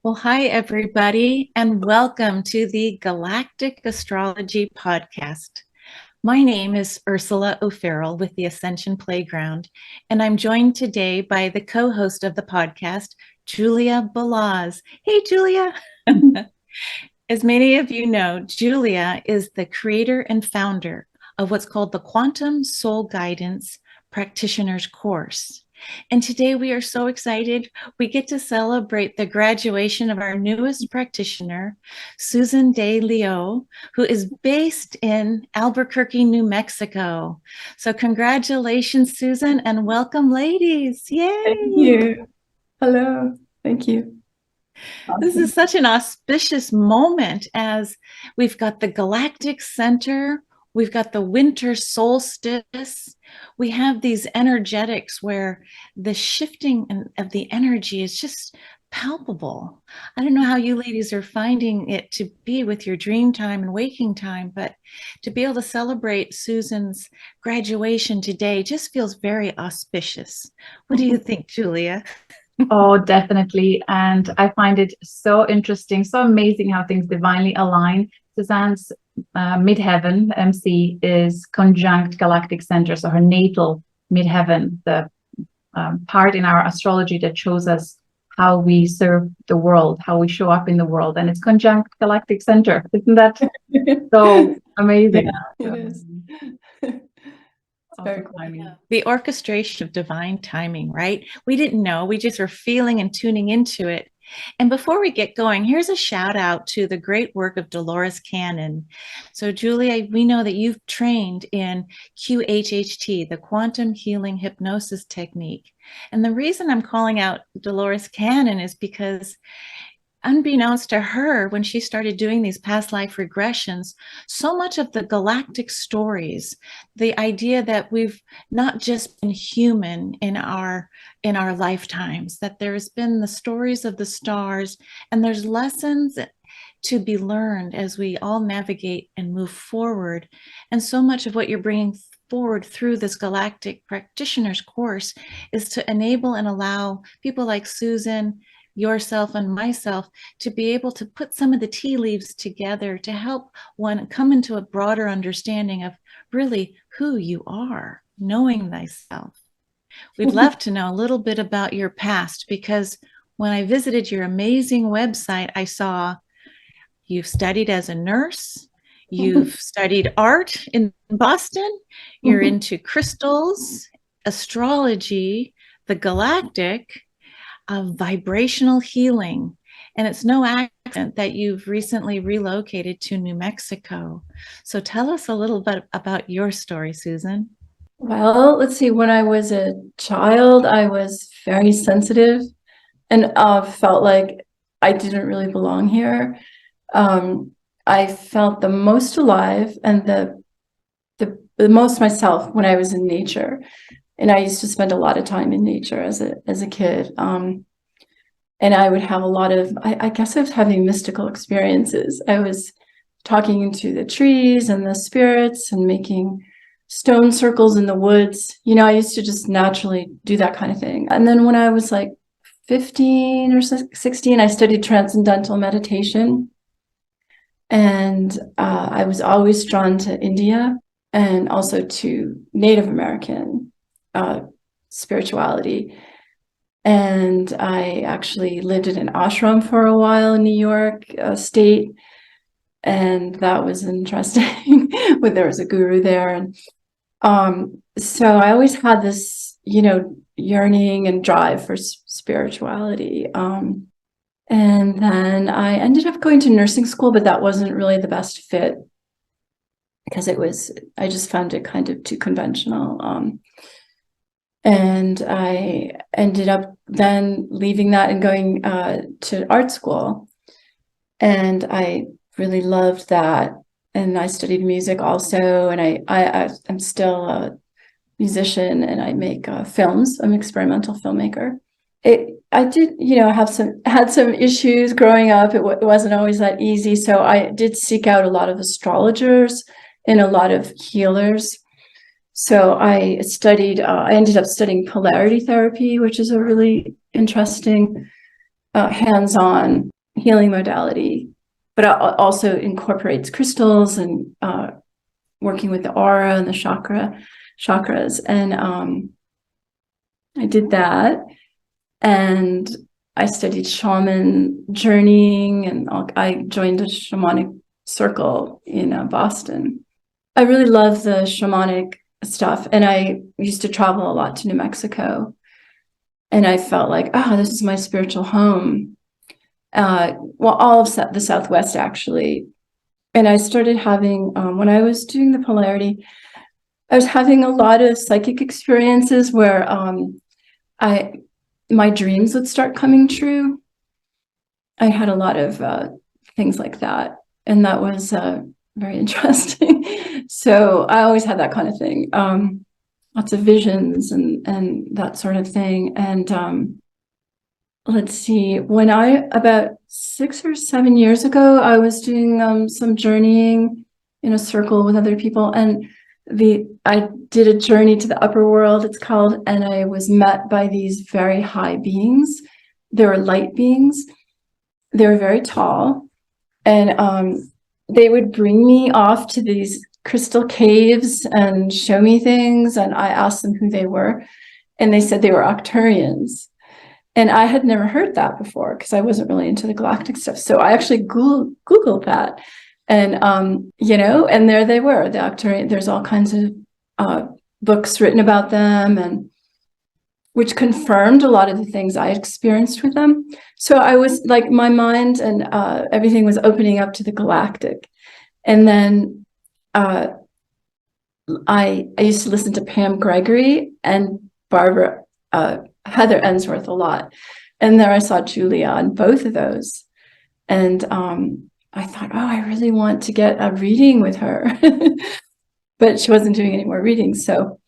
Well, hi, everybody, and welcome to the Galactic Astrology Podcast. My name is Ursula O'Farrell with the Ascension Playground, and I'm joined today by the co-host of the podcast, Julia Balaz. Hey, Julia. As many of you know, Julia is the creator and founder of what's called the Quantum Soul Guidance Practitioner's course. And today we are so excited. We get to celebrate the graduation of our newest practitioner, Susan deLeo, who is based in Albuquerque, New Mexico. So congratulations, Susan, and welcome, ladies. Yay! Thank you. Hello. Thank you. This is such an auspicious moment as we've got the galactic center, we've got the winter solstice, we have these energetics where the shifting of the energy is just palpable. I don't know how you ladies are finding it to be with your dream time and waking time, but to be able to celebrate Susan's graduation today just feels very auspicious. What do you think, Julia? Oh, definitely. And I find it so interesting, so amazing how things divinely align. Suzanne's midheaven, MC, is conjunct galactic center. So her natal midheaven, the part in our astrology that shows us how we serve the world, how we show up in the world. And it's conjunct galactic center. Isn't that so amazing? Yeah, it is. Very cool. The orchestration of divine timing, right? We didn't know, we just were feeling and tuning into it. And before we get going, here's a shout out to the great work of Dolores Cannon. So Julia, we know that you've trained in QHHT, the quantum healing hypnosis technique. And the reason I'm calling out Dolores Cannon is because unbeknownst to her, when she started doing these past life regressions, so much of the galactic stories, the idea that we've not just been human in our lifetimes, that there's been the stories of the stars, and there's lessons to be learned as we all navigate and move forward. And so much of what you're bringing forward through this Galactic Practitioner's course is to enable and allow people like Susan, yourself, and myself to be able to put some of the tea leaves together to help one come into a broader understanding of really who you are, knowing thyself. We'd love to know a little bit about your past, because when I visited your amazing website, I saw you've studied as a nurse, you've studied art in Boston, you're into crystals, astrology, the galactic, of vibrational healing. And it's no accident that you've recently relocated to New Mexico. So tell us a little bit about your story, Susan. Well, let's see. When I was a child, I was very sensitive and felt like I didn't really belong here. I felt the most alive and the most myself when I was in nature. And I used to spend a lot of time in nature as a kid. And I would have a lot of, I guess I was having mystical experiences. I was talking into the trees and the spirits and making stone circles in the woods. You know, I used to just naturally do that kind of thing. And then when I was like 15 or 16, I studied transcendental meditation. And I was always drawn to India and also to Native American spirituality. And I actually lived in an ashram for a while in New York State. And that was interesting. When there was a guru there. And so I always had this, yearning and drive for spirituality. And then I ended up going to nursing school, but that wasn't really the best fit because I just found it kind of too conventional. And I ended up then leaving that and going to art school. And I really loved that. And I studied music also. And I'm still a musician and I make films. I'm an experimental filmmaker. It I did, had some issues growing up. It wasn't always that easy. So I did seek out a lot of astrologers and a lot of healers. So I ended up studying polarity therapy, which is a really interesting hands-on healing modality, but also incorporates crystals and working with the aura and the chakras. And I did that. And I studied shaman journeying, and I joined a shamanic circle in Boston. I really love the shamanic stuff, and I used to travel a lot to New Mexico, and I felt like, this is my spiritual home. All of the Southwest, actually. And I started having, when I was doing the polarity, I was having a lot of psychic experiences where my dreams would start coming true. I had a lot of things like that, and that was very interesting. So I always had that kind of thing, lots of visions and that sort of thing. And let's see, about 6 or 7 years ago, I was doing some journeying in a circle with other people, and I did a journey to the upper world, it's called, and I was met by these very high beings. They were light beings. They were very tall, and they would bring me off to these crystal caves and show me things, and I asked them who they were, and they said they were Arcturians. And I had never heard that before because I wasn't really into the galactic stuff. So I actually Googled that. And, and there they were, the Arcturian. There's all kinds of books written about them, and which confirmed a lot of the things I experienced with them. So I was like, my mind and everything was opening up to the galactic. And then I used to listen to Pam Gregory and Heather Ensworth a lot. And there I saw Julia on both of those. And I thought, I really want to get a reading with her. But she wasn't doing any more readings. So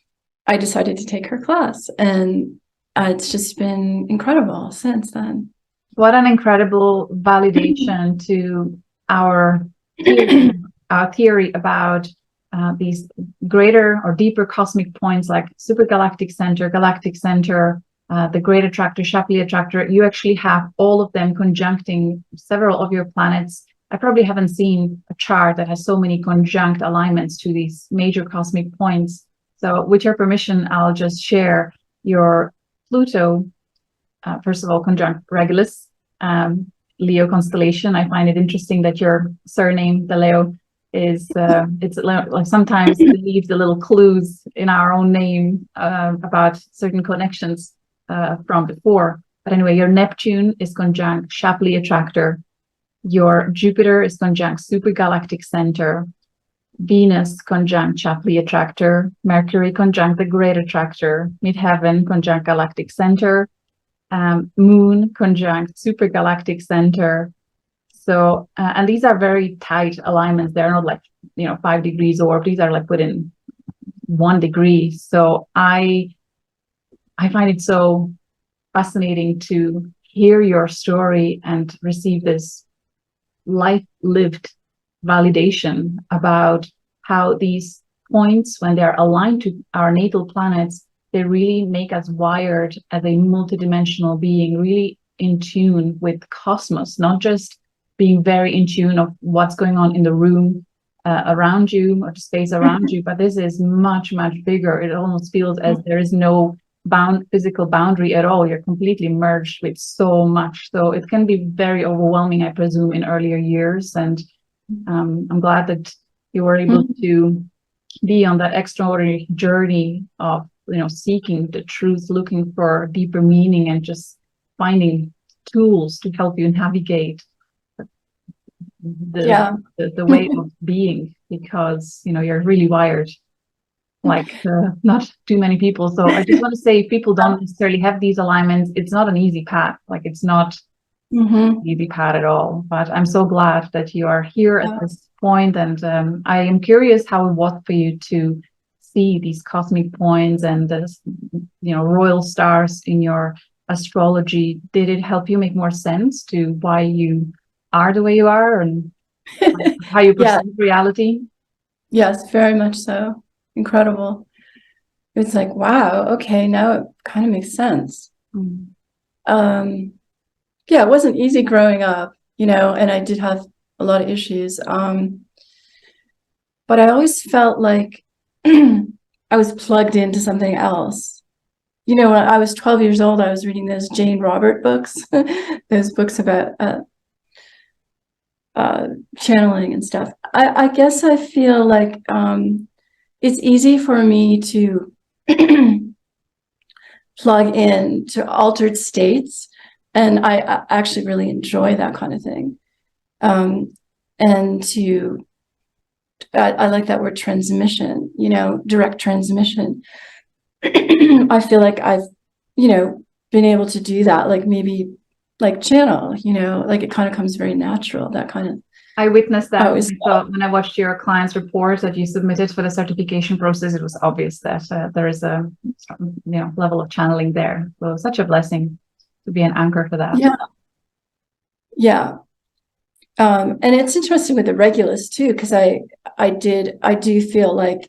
I decided to take her class. And it's just been incredible since then. What an incredible validation to our theory about these greater or deeper cosmic points like supergalactic center, galactic center, the great attractor, Shapley attractor. You actually have all of them conjuncting several of your planets. I probably haven't seen a chart that has so many conjunct alignments to these major cosmic points. So with your permission, I'll just share your Pluto, first of all, conjunct Regulus, Leo constellation. I find it interesting that your surname, deLeo, is it's like sometimes it leaves a little clues in our own name about certain connections from before. But anyway, your Neptune is conjunct Shapley attractor. Your Jupiter is conjunct supergalactic center. Venus conjunct Shapley attractor. Mercury conjunct the great attractor. Midheaven conjunct galactic center. Moon conjunct supergalactic center. So, and these are very tight alignments. They're not like, 5 degrees orb. These are like within 1 degree. So I find it so fascinating to hear your story and receive this life-lived validation about how these points, when they're aligned to our natal planets, they really make us wired as a multidimensional being, really in tune with cosmos, not just being very in tune of what's going on in the room around you or the space around you, but this is much, much bigger. It almost feels as there is no physical boundary at all. You're completely merged with so much. So it can be very overwhelming, I presume, in earlier years. And I'm glad that you were able to be on that extraordinary journey of, seeking the truth, looking for deeper meaning, and just finding tools to help you navigate the way of being, because you're really wired like not too many people. So I just want to say, if people don't necessarily have these alignments, it's not an easy path. Like it's not an easy path at all. But I'm so glad that you are here at this point, and I am curious how it was for you to see these cosmic points and the royal stars in your astrology, did it help you make more sense to why you are the way you are and how you perceive reality? Yes, very much so. Incredible. It's like, wow, okay, now it kind of makes sense. Yeah, it wasn't easy growing up, and I did have a lot of issues. But I always felt like I was plugged into something else. When I was 12 years old, I was reading those Jane Robert books, those books about channeling and stuff. I guess I feel like it's easy for me to plug in to altered states, and I actually really enjoy that kind of thing. And I like that word transmission, direct transmission. I feel like I've, been able to do that, like maybe like channel, like it kind of comes very natural, that kind of. I witnessed that when I watched your client's report that you submitted for the certification process. It was obvious that there is a level of channeling there. So such a blessing to be an anchor for that. Yeah. And it's interesting with the Regulus too, because I do feel like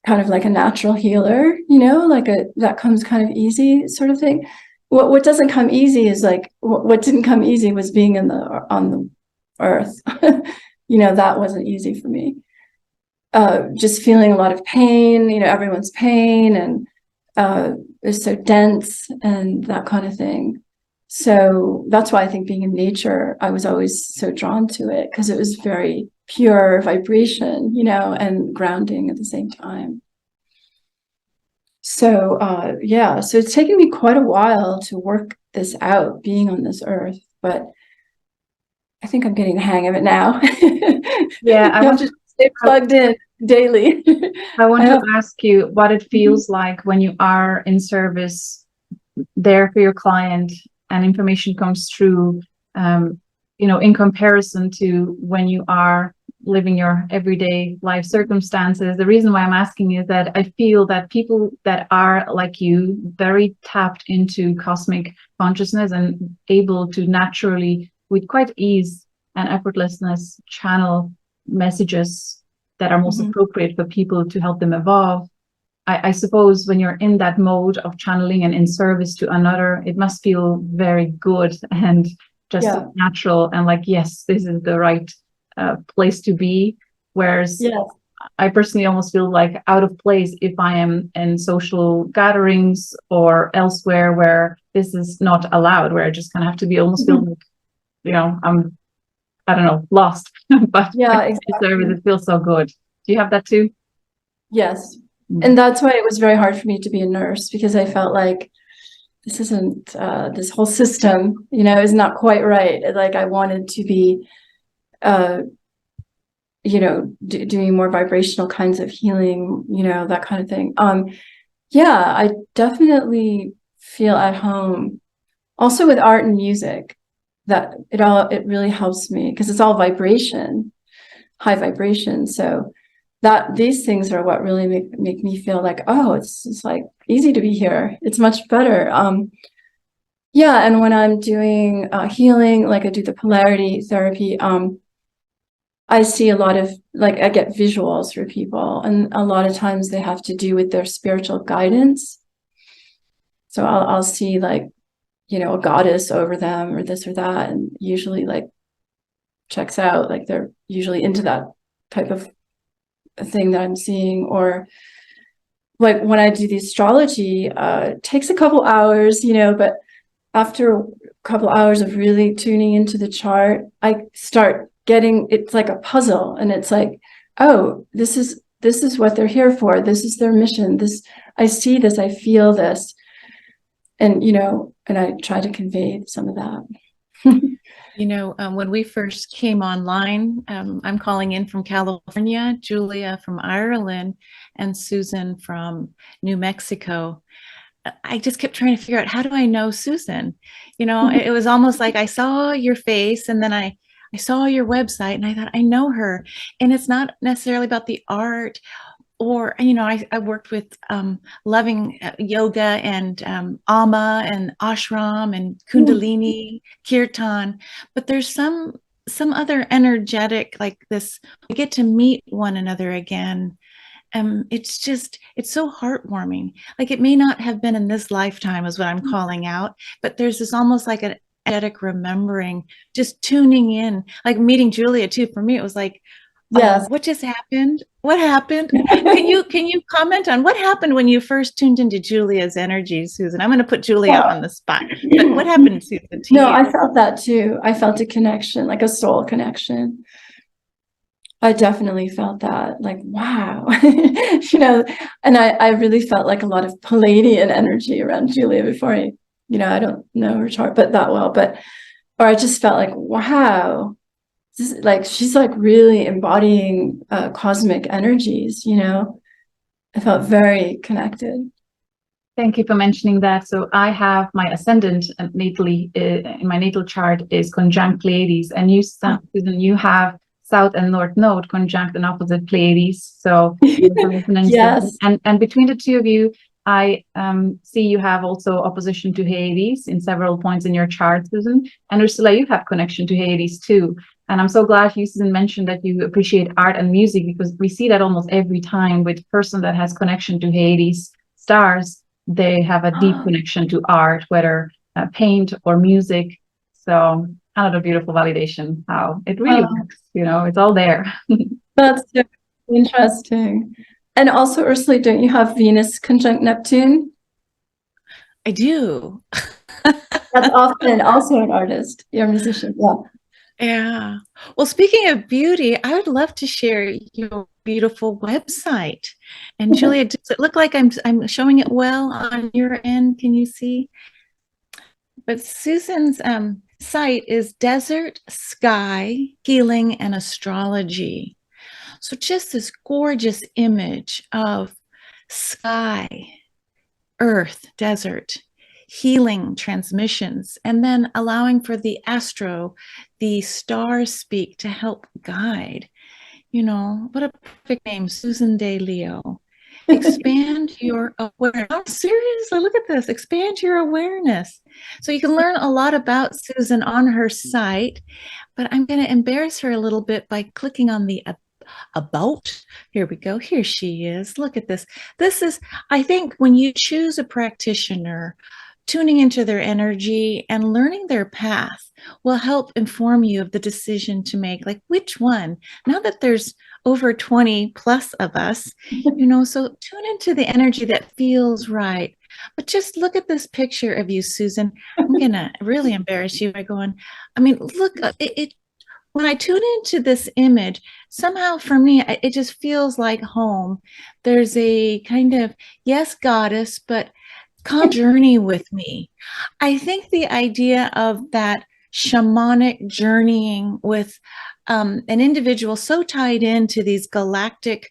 kind of like a natural healer, like that comes kind of easy sort of thing. What doesn't come easy is like what didn't come easy was being on the earth. That wasn't easy for me. Just feeling a lot of pain, everyone's pain, and it's so dense and that kind of thing. So that's why I think being in nature, I was always so drawn to it, because it was very pure vibration, and grounding at the same time. So so it's taken me quite a while to work this out, being on this earth, but I think I'm getting the hang of it now. Yeah, I want to stay plugged in daily. I want to ask you what it feels like when you are in service there for your client and information comes through, in comparison to when you are living your everyday life circumstances. The reason why I'm asking is that I feel that people that are like you, very tapped into cosmic consciousness and able to naturally, with quite ease and effortlessness, channel messages that are most appropriate for people to help them evolve. I suppose when you're in that mode of channeling and in service to another, it must feel very good and just natural and like, yes, this is the right place to be. Whereas I personally almost feel like out of place if I am in social gatherings or elsewhere where this is not allowed, where I just kind of have to be almost feel like, I'm, I don't know, lost. But exactly. Service, it feels so good. Do you have that too? Yes. And that's why it was very hard for me to be a nurse, because I felt like this isn't, this whole system, is not quite right. Like I wanted to be, doing more vibrational kinds of healing, that kind of thing. I definitely feel at home. Also with art and music, that it really helps me, because it's all vibration, high vibration. So these things are what really make me feel like, oh, it's like easy to be here. It's much better. And when I'm doing healing, like I do the polarity therapy, I see a lot of, like, I get visuals for people, and a lot of times they have to do with their spiritual guidance. So I'll see like, a goddess over them or this or that, and usually like checks out, like they're usually into that type of thing that I'm seeing. Or like when I do the astrology, it takes a couple hours, but after a couple hours of really tuning into the chart, I start getting, it's like a puzzle, and it's like, oh, this is what they're here for. This is their mission. I see this, I feel this. And, and I try to convey some of that. When we first came online, I'm calling in from California, Julia from Ireland, and Susan from New Mexico. I just kept trying to figure out, how do I know Susan? It was almost like I saw your face, and then I saw your website, and I thought, I know her. And it's not necessarily about the art or, you know, I worked with loving yoga and ama and ashram and kundalini, kirtan, but there's some other energetic like this. We get to meet one another again. It's so heartwarming. Like it may not have been in this lifetime is what I'm calling out, but there's this almost like an energetic remembering, just tuning in, like meeting Julia too. For me, it was like, Yes. what just happened? What happened? Can you comment on what happened when you first tuned into Julia's energy, Susan? I'm going to put Julia on the spot. But what happened, Susan, to No, you? I felt that too. I felt a connection, like a soul connection. I definitely felt that, like, wow, you know, and I really felt like a lot of Palladian energy around Julia before I don't know her chart but that well, or I just felt like, wow, this is like, she's like really embodying cosmic energies, you know. I felt very connected. Thank you for mentioning that. So I have my ascendant natally in my natal chart is conjunct Pleiades, and you, Susan, you have South and North Node conjunct and opposite Pleiades. So yes, and between the two of you, I see you have also opposition to Hades in several points in your chart, Susan. And Ursula, you have connection to Hades too. And I'm so glad you, Susan, mentioned that you appreciate art and music, because we see that almost every time with a person that has connection to Hades stars. They have a deep connection to art, whether paint or music. So another beautiful validation how it really works. You know, it's all there. That's so interesting. And also, Ursula, don't you have Venus conjunct Neptune? I do. That's often also an artist. You're a musician. Yeah. Yeah. Well, speaking of beauty, I would love to share your beautiful website. And Julia, does it look like I'm showing it well on your end? Can you see? But Susan's site is Desert Sky Healing and Astrology. So just this gorgeous image of sky, earth, desert, healing transmissions, and then allowing for the stars speak to help guide. You know, what a perfect name, Susan deLeo. Expand your awareness. Oh, seriously, look at this. Expand your awareness. So you can learn a lot about Susan on her site, but I'm going to embarrass her a little bit by clicking on the about. Here we go. Here she is. Look at this. This is, I think, when you choose a practitioner, tuning into their energy and learning their path will help inform you of the decision to make, like which one. Now that there's over 20 plus of us, you know, so tune into the energy that feels right. But just look at this picture of you, Susan. I'm gonna really embarrass you by going, I mean, look, when I tune into this image, somehow for me, it just feels like home. There's a kind of, yes, goddess, but come journey with me. I think the idea of that shamanic journeying with an individual so tied into these galactic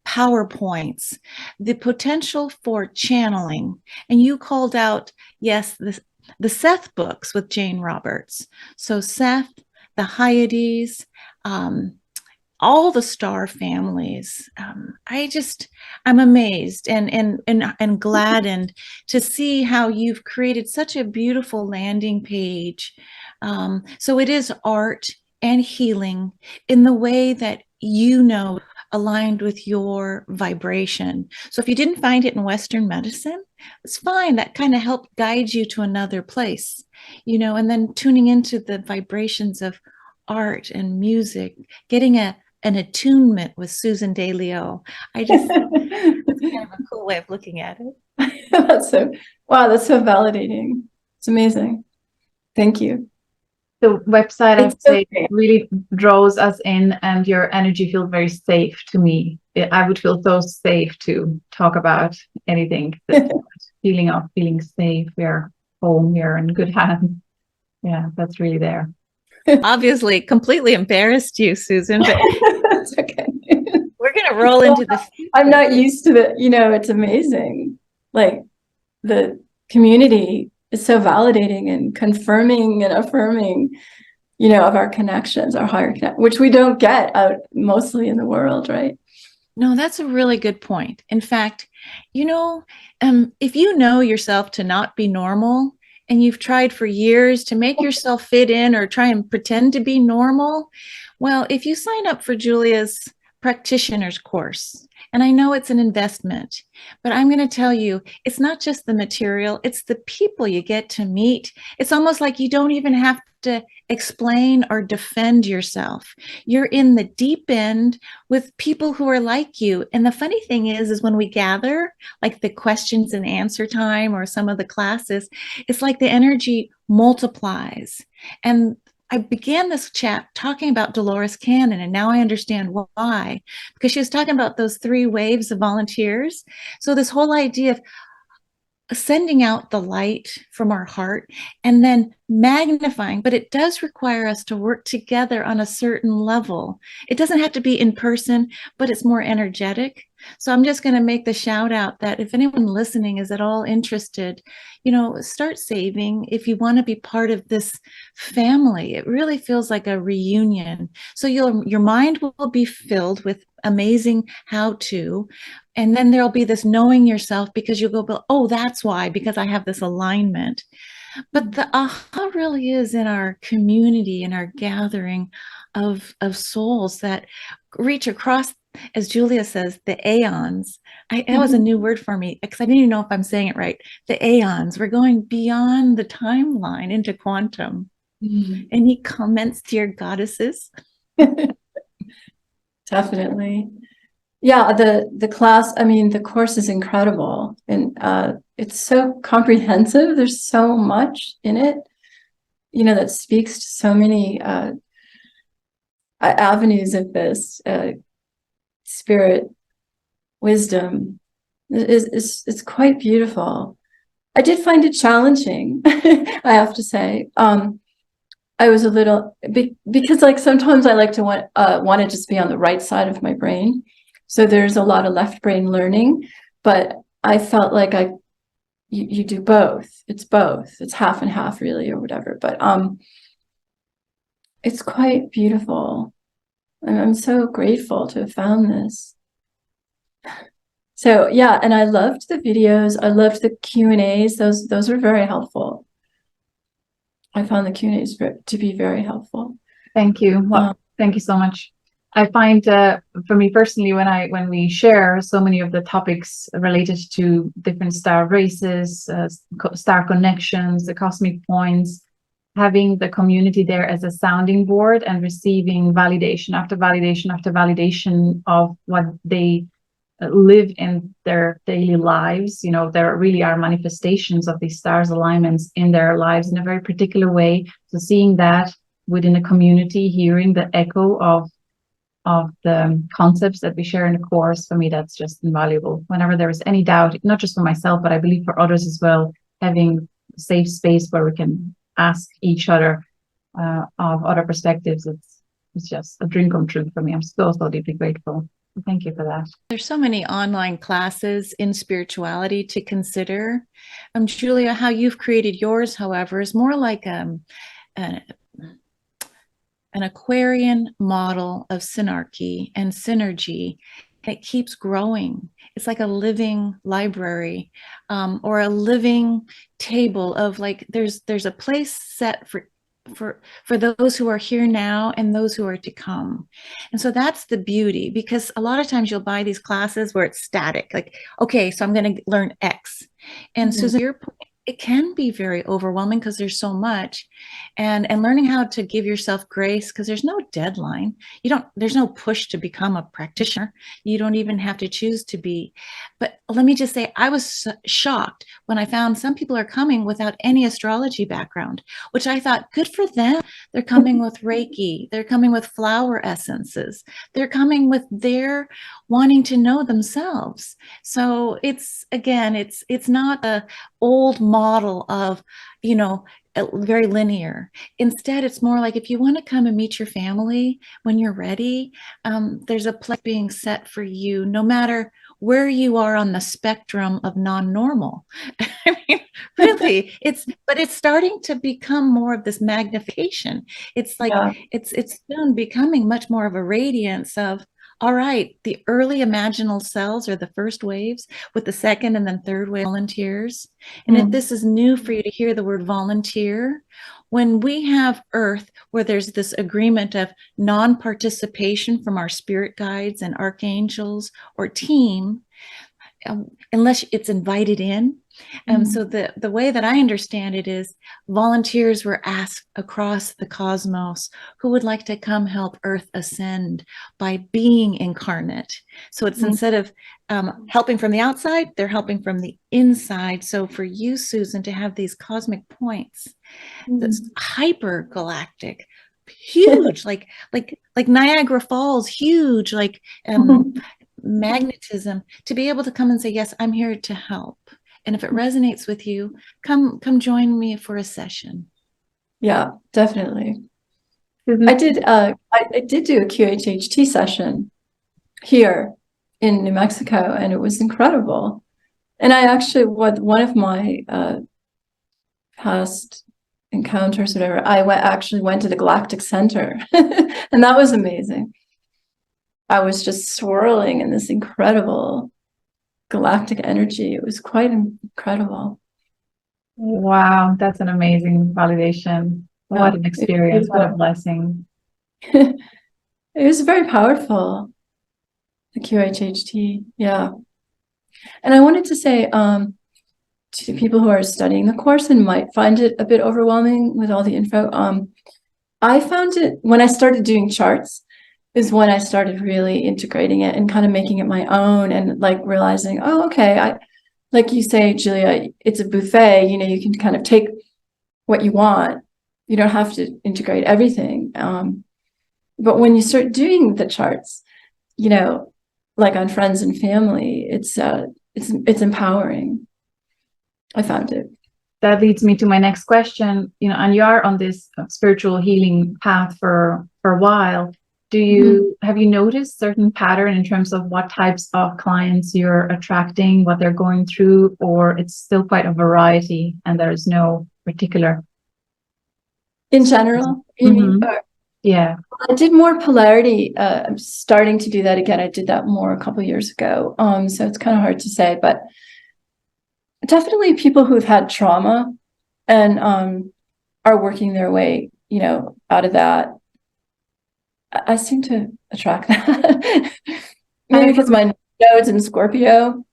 PowerPoints, the potential for channeling. And you called out, yes, the Seth books with Jane Roberts. So Seth, the Hyades, all the star families. I'm amazed and gladdened to see how you've created such a beautiful landing page. So it is art and healing in the way that you know aligned with your vibration. So if you didn't find it in Western medicine, it's fine. That kind of helped guide you to another place, you know, and then tuning into the vibrations of art and music, getting an attunement with Susan deLeo. It's kind of a cool way of looking at it. That's so validating. It's amazing. Thank you. The website, I would say, really draws us in, and your energy feels very safe to me. I would feel so safe to talk about anything. Feeling safe. We're home. We're in good hands. Yeah, that's really there. Obviously, completely embarrassed you, Susan, but that's okay. We're going to roll into the future. I'm not used to it. You know, it's amazing. Like the community is so validating and confirming and affirming, you know, of our connections, our higher connection, which we don't get out mostly in the world, right? No, that's a really good point. In fact, you know, if you know yourself to not be normal and you've tried for years to make yourself fit in or try and pretend to be normal, well, if you sign up for Julia's practitioner's course, and I know it's an investment, but I'm going to tell you, it's not just the material, it's the people you get to meet. It's almost like you don't even have to explain or defend yourself. You're in the deep end with people who are like you. And the funny thing is when we gather, like the questions and answer time or some of the classes, it's like the energy multiplies. And I began this chat talking about Dolores Cannon, and now I understand why, because she was talking about those 3 waves of volunteers. So this whole idea of sending out the light from our heart and then magnifying, but it does require us to work together on a certain level. It doesn't have to be in person, but it's more energetic. So I'm just going to make the shout out that if anyone listening is at all interested, start saving if you want to be part of this family. It really feels like a reunion. So your mind will be filled with amazing how to, and then there'll be this knowing yourself, because you'll go, oh, that's why, because I have this alignment. But the aha really is in our community, in our gathering of souls that reach across, as Julia says, the aeons. That was a new word for me, because I didn't even know if I'm saying it right. The aeons. We're going beyond the timeline into quantum. Any comments, dear goddesses? Definitely. Yeah, the class, I mean, the course is incredible, and it's so comprehensive. There's so much in it, that speaks to so many avenues of this spirit wisdom. It's quite beautiful. I did find it challenging, I have to say. I was a little, because like sometimes I like to want to just be on the right side of my brain. So there's a lot of left brain learning, but I felt like you do both. It's both. It's half and half really, or whatever. But it's quite beautiful. I'm so grateful to have found this. So yeah, and I loved the videos. I loved the Q&As. Those were very helpful. I found the Q&As to be very helpful. Thank you. Well, thank you so much. I find for me personally, when we share so many of the topics related to different star races, star connections, the cosmic points, having the community there as a sounding board and receiving validation after validation after validation of what they live in their daily lives. There really are manifestations of these stars alignments in their lives in a very particular way. So seeing that within a community, hearing the echo of the concepts that we share in the course, for me, that's just invaluable. Whenever there is any doubt, not just for myself, but I believe for others as well, having a safe space where we can ask each other of other perspectives, it's just a dream come true for me. I'm so deeply grateful. Thank you for that. There's so many online classes in spirituality to consider. Julia, how you've created yours, however, is more like an Aquarian model of synarchy and synergy. It keeps growing. It's like a living library, or a living table of, like, there's a place set for those who are here now and those who are to come. And so that's the beauty, because a lot of times you'll buy these classes where it's static, like, okay, so I'm going to learn X. And Susan, your point, it can be very overwhelming because there's so much, and learning how to give yourself grace, because there's no deadline. There's no push to become a practitioner. You don't even have to choose to be. But let me just say, I was shocked when I found some people are coming without any astrology background, which I thought, good for them. They're coming with Reiki. They're coming with flower essences. They're coming with their wanting to know themselves. So it's not a old model of, very linear. Instead, it's more like, if you want to come and meet your family when you're ready, there's a place being set for you, no matter where you are on the spectrum of non-normal. I mean, really, it's starting to become more of this magnification. It's like, it's soon becoming much more of a radiance of, all right, the early imaginal cells are the first waves, with the second and then third wave volunteers. And if this is new for you to hear the word volunteer, when we have Earth, where there's this agreement of non-participation from our spirit guides and archangels or team, unless it's invited in. So the way that I understand it is volunteers were asked across the cosmos who would like to come help Earth ascend by being incarnate. So it's instead of helping from the outside, they're helping from the inside. So for you, Susan, to have these cosmic points that's hyper galactic, huge, like Niagara Falls, huge, like magnetism, to be able to come and say, yes, I'm here to help. And if it resonates with you, come join me for a session. Yeah, definitely. I did do a QHHT session here in New Mexico, and it was incredible. And I actually, one of my past encounters, whatever, I actually went to the Galactic Center, and that was amazing. I was just swirling in this incredible galactic energy. It was quite incredible. Wow, that's an amazing validation. What an experience, what a blessing. It was very powerful, the QHHT, yeah. And I wanted to say to people who are studying the course and might find it a bit overwhelming with all the info, I found it, when I started doing charts, is when I started really integrating it and kind of making it my own, and like realizing, oh, okay, like you say, Julia, it's a buffet, you know, you can kind of take what you want. You don't have to integrate everything. But when you start doing the charts, you know, like on friends and family, it's empowering. I found it. That leads me to my next question, you know, and you are on this spiritual healing path for a while. Have you noticed certain pattern in terms of what types of clients you're attracting, what they're going through, or it's still quite a variety and there's no particular? In general, you mean? Yeah. I did more polarity. I'm starting to do that again. I did that more a couple of years ago. So it's kind of hard to say, but definitely people who've had trauma and are working their way, you know, out of that. I seem to attract that. Maybe because my node's in Scorpio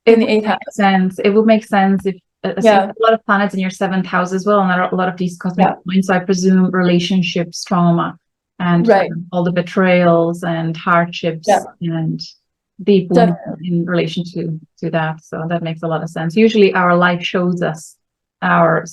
in the 8th house. Sense. It would make sense if a lot of planets in your 7th house as well, and a lot of these cosmic points. So I presume relationships, trauma, and all the betrayals and hardships and deep wounds in relation to that. So that makes a lot of sense. Usually our life shows us our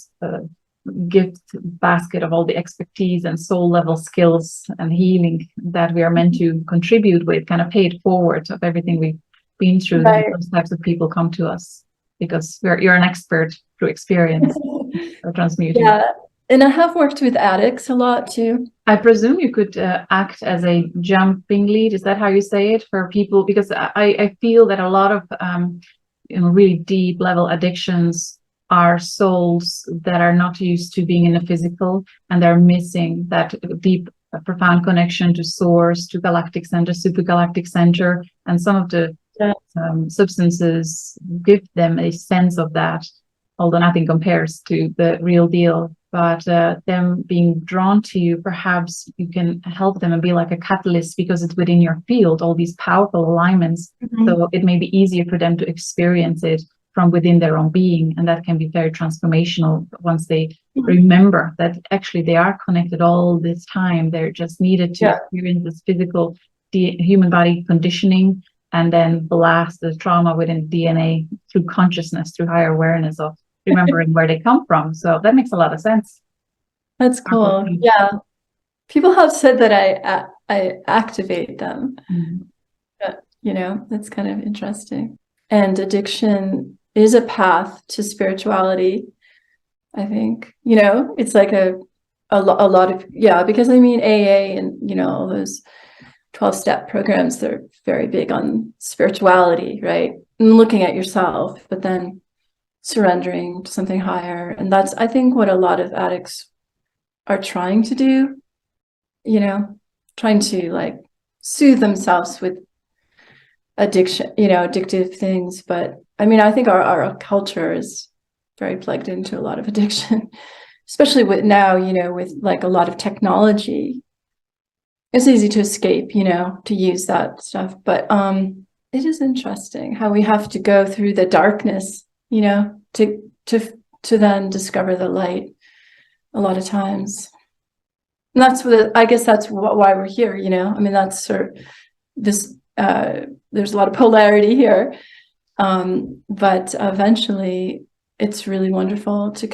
gift basket of all the expertise and soul level skills and healing that we are meant to contribute with, kind of paid forward of everything we've been through. Those types of people come to us because you're an expert through experience or transmuting. Yeah, and I have worked with addicts a lot too. I presume you could act as a jumping lead. Is that how you say it for people? Because I feel that a lot of really deep level addictions are souls that are not used to being in the physical, and they're missing that deep, profound connection to source, to galactic center, supergalactic center, and some of the substances give them a sense of that, although nothing compares to the real deal. But them being drawn to you, perhaps you can help them and be like a catalyst because it's within your field, all these powerful alignments. So it may be easier for them to experience it from within their own being, and that can be very transformational once they remember that actually they are connected all this time. They're just needed to experience this physical human body conditioning and then blast the trauma within DNA through consciousness, through higher awareness of remembering where they come from. So that makes a lot of sense. That's cool. Yeah, people have said that I activate them. But, you know, that's kind of interesting. And addiction is a path to spirituality, I think. You know, it's like a lot of, because I mean, AA and, you know, all those 12-step programs, they're very big on spirituality, right? And looking at yourself, but then surrendering to something higher. And that's, I think, what a lot of addicts are trying to do, you know, trying to like soothe themselves with addiction, addictive things. But I mean, I think our culture is very plugged into a lot of addiction, especially with now, with like a lot of technology. It's easy to escape, to use that stuff. But it is interesting how we have to go through the darkness, to then discover the light a lot of times. And that's I guess that's why we're here, I mean, that's sort of this, there's a lot of polarity here. But eventually it's really wonderful to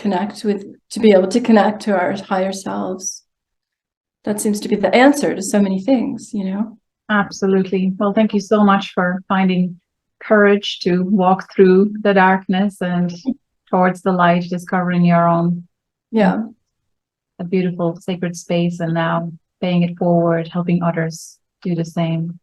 be able to connect to our higher selves. That seems to be the answer to so many things, Absolutely. Well, thank you so much for finding courage to walk through the darkness and towards the light, discovering your own, a beautiful sacred space, and now paying it forward, helping others do the same.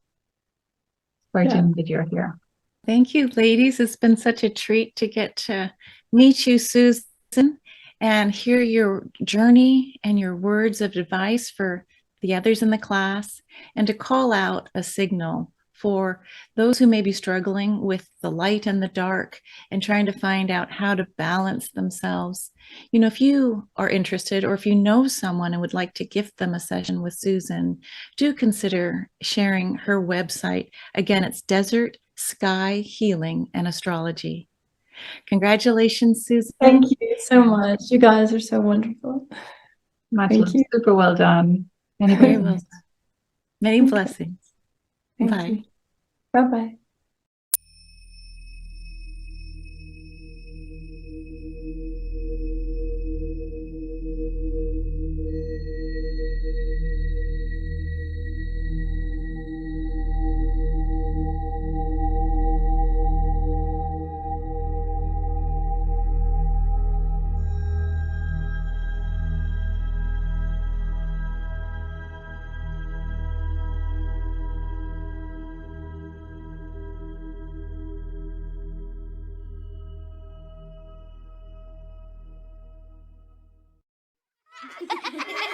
Great that you're here. Thank you, ladies. It's been such a treat to get to meet you, Susan, and hear your journey and your words of advice for the others in the class, and to call out a signal for those who may be struggling with the light and the dark and trying to find out how to balance themselves. If you are interested, or if you know someone and would like to gift them a session with Susan, do consider sharing her website. Again, it's Desert Sky Healing and Astrology. Congratulations, Susan. Thank you so much. You guys are so wonderful. Thank you. Super well done. Very well done. Many blessings. Thank you. Bye-bye. Ha ha ha ha!